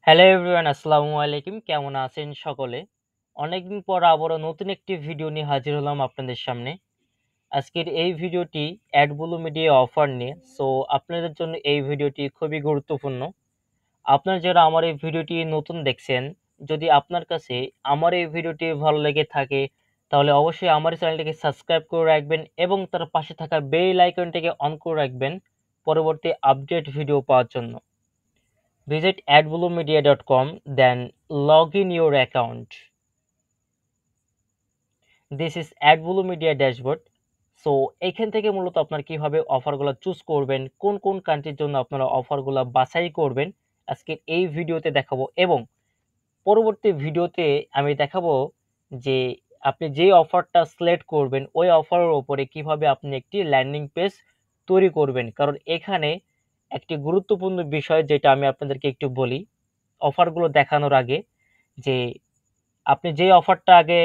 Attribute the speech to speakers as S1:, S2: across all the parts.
S1: Hello everyone, আসসালামু আলাইকুম। কেমন আছেন সকলে? অনেকদিন পর আবারও নতুন একটি ভিডিও নিয়ে হাজির হলাম আপনাদের সামনে। আজকের এই ভিডিওটি অ্যাডব্লু মিডিয়া অফার নিয়ে। সো আপনাদের জন্য এই ভিডিওটি খুবই গুরুত্বপূর্ণ। আপনারা যারা আমার এই ভিডিওটি নতুন দেখছেন, যদি আপনার কাছে আমার এই ভিডিওটি ভালো লেগে থাকে তাহলে অবশ্যই আমার চ্যানেলটিকে সাবস্ক্রাইব করে রাখবেন এবং তার পাশে থাকা বেল আইকনটিকে অন করে রাখবেন পরবর্তী আপডেট ভিডিও পাওয়ার জন্য। Visit adbluemedia.com, then log in your account. This is AdBlue Media Dashboard. So এখান থেকে মূলত আপনার কিভাবে অফারগুলো চুজ করবেন, কোন কোন কান্ট্রির জন্য আপনারা অফারগুলো বাছাই করবেন আজকের এই ভিডিওতে দেখাবো এবং পরবর্তী ভিডিওতে আমি দেখাবো যে আপনি যে অফারটা সিলেক্ট করবেন ওই অফারের উপরে কিভাবে আপনি একটি ল্যান্ডিং পেজ তৈরি করবেন। কারণ এখানে একটি গুরুত্বপূর্ণ বিষয় যেটা আমি আপনাদেরকে একটু বলি অফারগুলো দেখানোর আগে, যে আপনি যে অফারটা আগে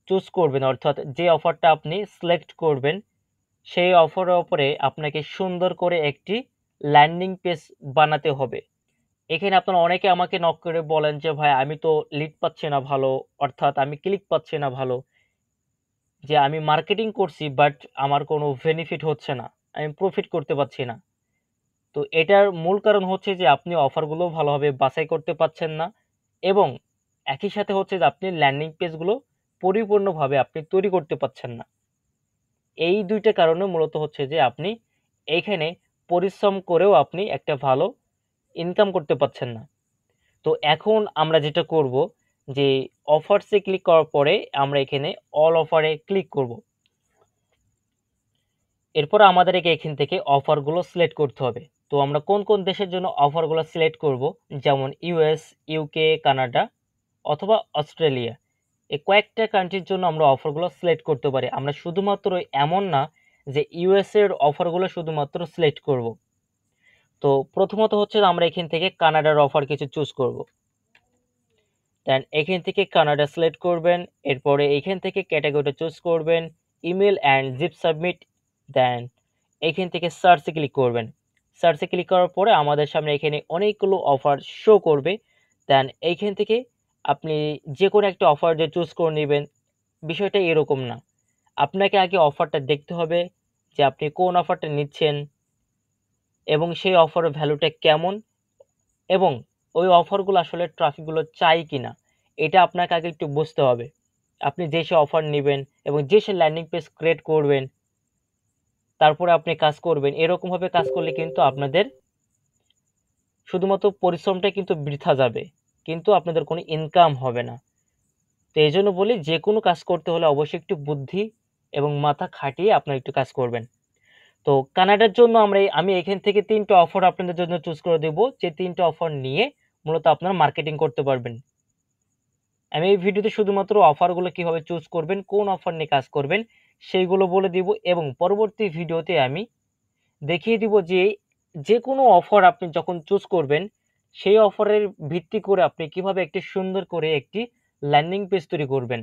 S1: চুজ করবেন অর্থাৎ যে অফারটা আপনি সিলেক্ট করবেন সেই অফারের উপরে আপনাকে সুন্দর করে একটি ল্যান্ডিং পেজ বানাতে হবে। এখানে আপনারা অনেকে আমাকে নক করে বলেন যে ভাই আমি তো লিড পাচ্ছি না ভালো, অর্থাৎ আমি ক্লিক পাচ্ছি না ভালো, যে আমি মার্কেটিং করছি বাট আমার কোনো বেনিফিট হচ্ছে না, আমি প্রফিট করতে পারছি না। তো এটার মূল কারণ হচ্ছে যে আপনি অফারগুলো ভালোভাবে বাছাই করতে পারছেন না এবং একই সাথে হচ্ছে যে আপনি ল্যান্ডিং পেজগুলো পরিপূর্ণভাবে আপনি তৈরি করতে পারছেন না। এই দুইটা কারণে মূলত হচ্ছে যে আপনি এইখানে পরিশ্রম করেও আপনি একটা ভালো ইনকাম করতে পারছেন না। তো এখন আমরা যেটা করব যে অফারসে ক্লিক করার পরে আমরা এখানে অল অফারে ক্লিক করব। এরপর আমাদেরকে এখান থেকে অফারগুলো সিলেক্ট করতে হবে। তো আমরা কোন কোন দেশের জন্য অফারগুলো সিলেক্ট করব, যেমন ইউএস, ইউকে, কানাডা অথবা অস্ট্রেলিয়া, এই কয়েকটা কান্ট্রির জন্য আমরা অফারগুলো সিলেক্ট করতে পারি। আমরা শুধুমাত্র এমন না যে ইউএস এর অফারগুলো শুধুমাত্র সিলেক্ট করব। তো প্রথমত হচ্ছে আমরা এখান থেকে কানাডার অফার কিছু চুজ করব। দেন এখান থেকে কানাডা সিলেক্ট করবেন। এরপরে এখান থেকে ক্যাটাগরিটা চুজ করবেন, ইমেল অ্যান্ড জিপ সাবমিট। দেন এখান থেকে সার্চে ক্লিক করবেন। সার্চে ক্লিক করার পরে আমাদের সামনে এখানে অনেকগুলো অফার শো করবে। দেন এইখান থেকে আপনি যে কোনো একটা অফার যে চুজ করে নেবেন। বিষয়টা এরকম না, আপনাকে আগে অফারটা দেখতে হবে যে আপনি কোন অফারটা নিচ্ছেন এবং সেই অফারের ভ্যালুটা কেমন এবং ওই অফারগুলো আসলে ট্রাফিকগুলো চাই কিনা এটা আপনাকে আগে একটু বুঝতে হবে। আপনি যে সে অফার নেবেন এবং যে সে ল্যান্ডিং পেজ ক্রিয়েট করবেন তারপরে আপনি কাজ করবেন, এরকমভাবে কাজ করলে কিন্তু আপনাদের শুধুমাত্র পরিশ্রমটা কিন্তু বৃথা যাবে, কিন্তু আপনাদের কোনো ইনকাম হবে না। তো এই জন্য বলি যে কোনো কাজ করতে হলে অবশ্যই একটু বুদ্ধি এবং মাথা খাটিয়ে আপনারা একটু কাজ করবেন। তো কানাডার জন্য আমি এখান থেকে ৩ টা অফার আপনাদের জন্য চুজ করে দেব, যে ৩ টা অফার নিয়ে মূলত আপনারা মার্কেটিং করতে পারবেন। আমি এই ভিডিওতে শুধুমাত্র অফারগুলো কিভাবে চুজ করবেন, কোন অফার নিয়ে কাজ করবেন সেইগুলো বলে দিব এবং পরবর্তী ভিডিওতে আমি দেখিয়ে দিব যে যে কোনো অফার আপনি যখন চুজ করবেন সেই অফারের ভিত্তি করে আপনি কিভাবে একটি সুন্দর করে একটি ল্যান্ডিং পেজ তৈরি করবেন।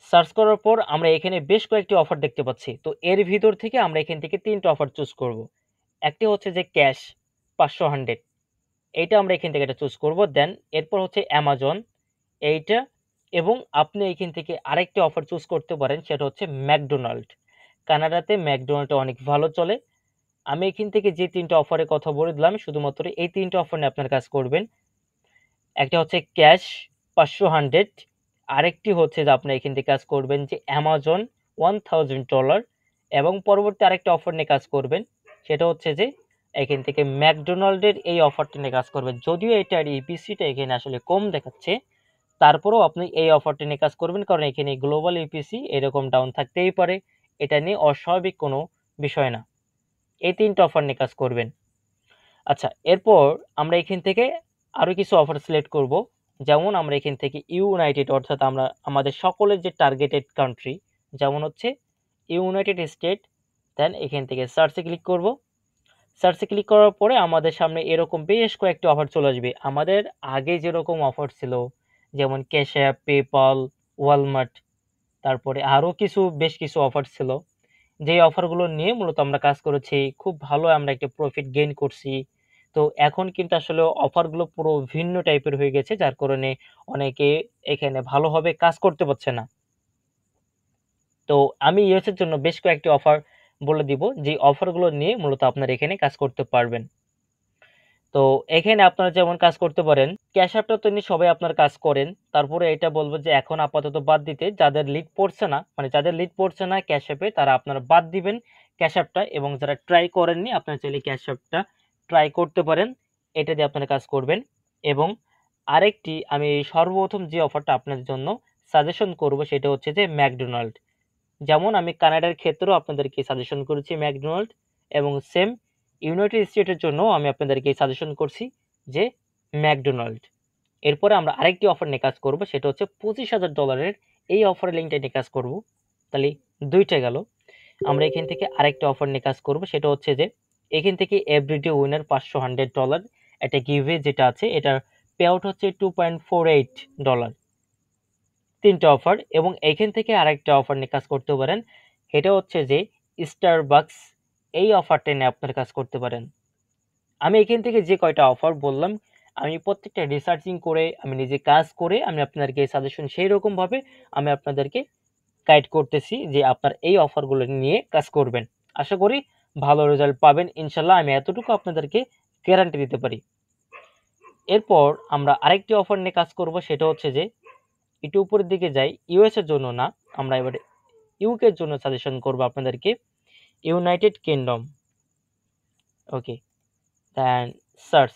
S1: সার্চ করার পর আমরা এখানে বেশ কয়েকটি অফার দেখতে পাচ্ছি। তো এর ভিতর থেকে আমরা এখান থেকে ৩ টা অফার চুজ করব। একটি হচ্ছে যে ক্যাশ ৫০০ এইটা আমরা এখান থেকে এটা চুজ করব। দেন এরপর হচ্ছে অ্যামাজন এইটা, এবং আপনি এখান থেকে আরেকটি অফার চুজ করতে পারেন, সেটা হচ্ছে ম্যাকডোনাল্ড। কানাডাতে ম্যাকডোনাল্ডটা অনেক ভালো চলে। আমি এখান থেকে যে ৩ টা অফারের কথা বলে দিলাম শুধুমাত্র এই ৩ টা অফার নিয়ে আপনার কাজ করবেন। একটা হচ্ছে ক্যাশ ৫০০, আরেকটি হচ্ছে যে আপনি এখান থেকে কাজ করবেন যে অ্যামাজন $1000 এবং পরবর্তী আরেকটা অফার নিয়ে কাজ করবেন, সেটা হচ্ছে যে এখান থেকে ম্যাকডোনাল্ডের এই অফারটা নিয়ে কাজ করবেন। যদিও এটার ইপিসিটা এখানে আসলে কম দেখাচ্ছে, তারপরেও আপনি এই অফারটা নিয়ে কাজ করবেন কারণ এখানে গ্লোবাল ইপিসি এরকম ডাউন থাকতেই পারে, এটা নিয়ে অস্বাভাবিক কোনো বিষয় না। এই ৩ টা অফার নিয়ে কাজ করবেন। আচ্ছা, এরপর আমরা এখান থেকে আরো কিছু অফার সিলেক্ট করব। যেমন আমরা এখান থেকে ইউনাইটেড, অর্থাৎ আমরা আমাদের সকলের যে টার্গেটেড কান্ট্রি, যেমন হচ্ছে ইউনাইটেড স্টেট। দেন এখান থেকে সার্চে ক্লিক করব। সার্চে ক্লিক করার পরে আমাদের সামনে এরকম বেশ কয়েকটি অফার চলে আসবে। আমাদের আগে যেরকম অফার ছিল যেমন ক্যাশ অ্যাপ, পেপাল, ওয়ালমার্ট, তারপরে আরো বেশ কিছু অফার ছিল, যে অফারগুলো নিয়ে মূলত আমরা কাজ করেছি, খুব ভালো আমরা একটা প্রফিট গেইন করছি। তো এখন কিন্তু আসলে অফারগুলো পুরো ভিন্ন টাইপের হয়ে গেছে, যার কারণে অনেকে এখানে ভালোভাবে কাজ করতে পারছে না। তো আমি ইউএস এর জন্য বেশ কয়েকটি অফার বলে দিব, যে অফারগুলো নিয়ে মূলত আপনারা এখানে কাজ করতে পারবেন। তো এখানে আপনারা যেমন কাজ করতে পারেন, ক্যাশ অ্যাপটা তো নিয়ে সবাই আপনার কাজ করেন। তারপরে এটা বলবো যে এখন আপাতত বাদ দিতে, যাদের লিড পড়ছে না, মানে যাদের লিড পড়ছে না ক্যাশ অ্যাপে, তারা আপনারা বাদ দিবেন ক্যাশ অ্যাপটা, এবং যারা ট্রাই করেননি আপনারা চাইলে ক্যাশ অ্যাপটা ট্রাই করতে পারেন। এটা দিয়ে আপনারা কাজ করবেন। এবং আরেকটি আমি সর্বপ্রথম যে অফারটা আপনাদের জন্য সাজেশন করব সেটা হচ্ছে যে ম্যাকডোনাল্ড। যেমন আমি কানাডার ক্ষেত্রেও আপনাদেরকে সাজেশন করেছি ম্যাকডোনাল্ড, এবং সেম ইউনাইটেড স্টেটের জন্য আমি আপনাদেরকে সাজেশন করছি যে ম্যাকডোনাল্ড। এরপরে আমরা আরেকটি অফার নিয়ে কাজ করব, সেটা হচ্ছে $25,000 এই অফারের লিঙ্কটা নিয়ে কাজ করব। তাহলে দুইটা গেল। আমরা এখান থেকে আরেকটা অফার নিয়ে কাজ করব, সেটা হচ্ছে যে এখান থেকে এভরিডে উইনার $500 একটা গিভওয়ে যেটা আছে, এটার পে আউট হচ্ছে $2.48। তিনটা অফার। এবং এইখান থেকে আরেকটা অফার নিয়ে কাজ করতে পারেন, এটা হচ্ছে যে স্টারবাকস, এই অফারটা নিয়ে আপনার কাজ করতে পারেন। আমি এখান থেকে যে কয়টা অফার বললাম, আমি প্রত্যেকটা রিসার্চিং করে, আমি নিজে কাজ করে, আমি আপনাদেরকে সাজেশন সেই রকম ভাবে আমি আপনাদেরকে গাইড করতেছি যে আপনার এই অফারগুলো নিয়ে কাজ করবেন। আশা করি ভালো রেজাল্ট পাবেন ইনশাল্লাহ, আমি এতটুকু আপনাদেরকে গ্যারান্টি দিতে পারি। এরপর আমরা আরেকটি অফার নিয়ে কাজ করব, সেটা হচ্ছে যে একটু উপরের দিকে যাই, ইউএস এর জন্য না, আমরা এবারে ইউকে এর জন্য সাজেশন করব আপনাদেরকে, ইউনাইটেড কিংডম। ওকে, দেন সার্চ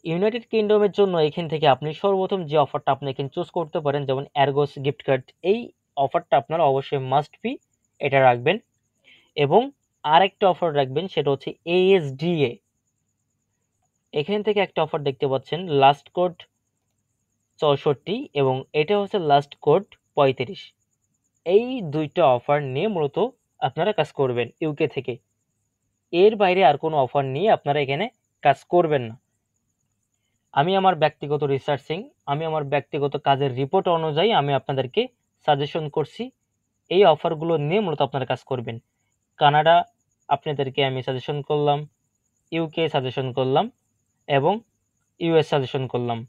S1: ইউনাইটেড কিংডমের জন্য। এখান থেকে আপনি সর্বপ্রথম যে অফারটা আপনি এখানে চুজ করতে পারেন, যেমন অ্যারগোস গিফট কার্ড, এই অফারটা আপনারা অবশ্যই মাস্ট বি এটা রাখবেন। এবং আরেকটা অফার রাখবেন, সেটা হচ্ছে এএসডিএ। এখান থেকে একটা অফার দেখতে পাচ্ছেন, লাস্ট কোড 64 এবং এটা হচ্ছে লাস্ট কোড 35। এই দুইটা অফার নিয়ে মূলত আপনারা কাজ করবেন ইউকে থেকে। এর বাইরে আর কোনো অফার নিয়ে আপনারা এখানে কাজ করবেন না। আমি আমার ব্যক্তিগত রিসার্চিং, আমি আমার ব্যক্তিগত কাজের রিপোর্ট অনুযায়ী আমি আপনাদেরকে সাজেশন করছি, এই অফারগুলো নিয়ে মূলত আপনারা কাজ করবেন। কানাডা আপনাদেরকে আমি সাজেশন করলাম, ইউকে সাজেশন করলাম, এবং ইউএস সাজেশন করলাম।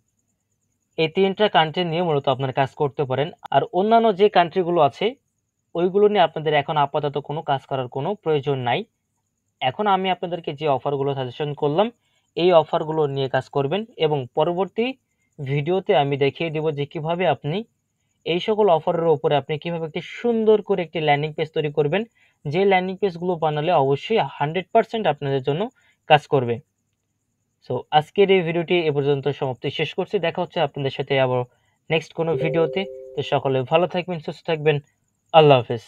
S1: এই তিনটা কান্ট্রি নিয়ে মূলত আপনারা কাজ করতে পারেন। আর অন্যান্য যে কান্ট্রিগুলো আছে ওইগুলো নিয়ে আপনাদের এখন আপাতত কোনো কাজ করার কোনো প্রয়োজন নাই। এখন আমি আপনাদেরকে যে অফারগুলো সাজেশন করলাম, এই অফারগুলো নিয়ে কাজ করবেন, এবং পরবর্তী ভিডিওতে আমি দেখিয়ে দেব যে কিভাবে আপনি এই সকল অফারের উপরে আপনি কিভাবে একটি সুন্দর করে একটি ল্যান্ডিং পেজ তৈরি করবেন, যে ল্যান্ডিং পেজগুলো বানালে অবশ্যই 100% আপনাদের জন্য কাজ করবে। সো আজকের এই ভিডিওটি এ পর্যন্ত সমাপ্তি শেষ করছি। দেখা হচ্ছে আপনাদের সাথে আবার নেক্সট কোনো ভিডিওতে। তো সকলে ভালো থাকবেন, সুস্থ থাকবেন। আল্লাহ হাফেজ।